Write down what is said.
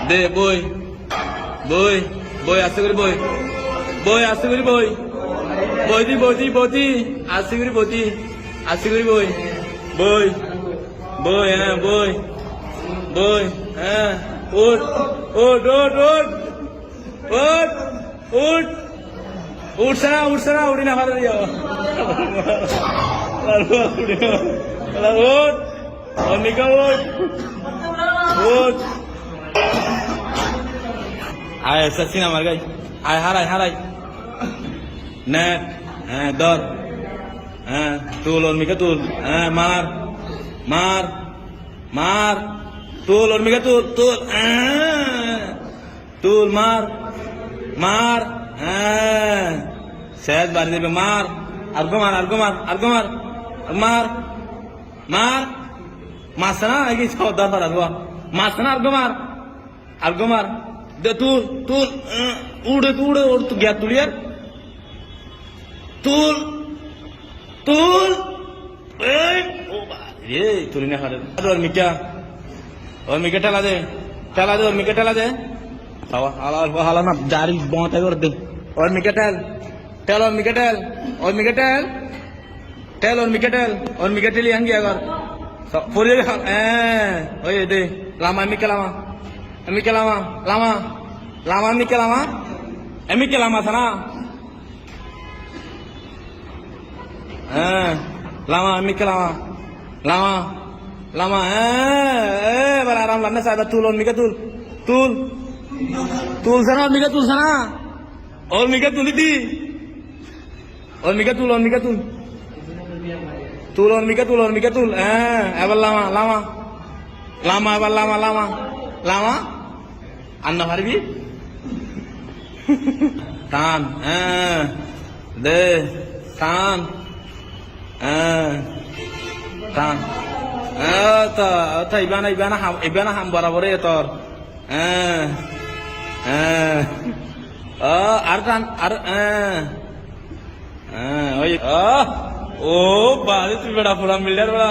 দে বই বই বই আস্তে করে বই বই আস্তে করে বই বইতি বইতি বইতি আস্তে করে বইতি আস্তে করে বই বই বই হ্যাঁ বই বই হ্যাঁ উঠ উঠ উঠ উঠ উঠ উঠ উঠছে না উঠি না ভালো দিও উঠ অনিকা উঠ উঠ আয় সচিন আমার গাই আয় হারাই নেট হ্যাঁ ধর হ্যাঁ তুল অর্মিকা তুল হ্যাঁ মার মার মার তুল অর্মিকা তুল তুল তুল মার মার হ্যাঁ শেষ বাড়ি দেবে মার আর্গো মার আর্গো মার আর্গো মার মার মার মারছে না নাকি দরকার আর্গো মারছে না আর্গো মার দে তুল তুল উড়ে উড়ে ওর তো গ্যাস তুলিয়ার তুল তুল রে তুলি না হারে অর্মিকা ঠেলা দে অর্মিকা ঠেলা দে হালা না জারি বঁতা করে দে অর্মিকা টেল অর্মিকা টেলি আঙ্গি আগর পরে ওই দে লামা এমিকে লামা থানা লামা এমিকে লামা এবার আরাম লান্না সাহেব তুল অর্মিকা তুলছে না অর্মিকা তুলি দি অর্মিকা তুল এবার লামা এবার লামা আন্না পারবি টান দে টান টান ইবানা হাম বরাবরে তোর আর টান আর ওই ও বাড়ি তুই বেড়া পুরা মিল্ডার বেড়া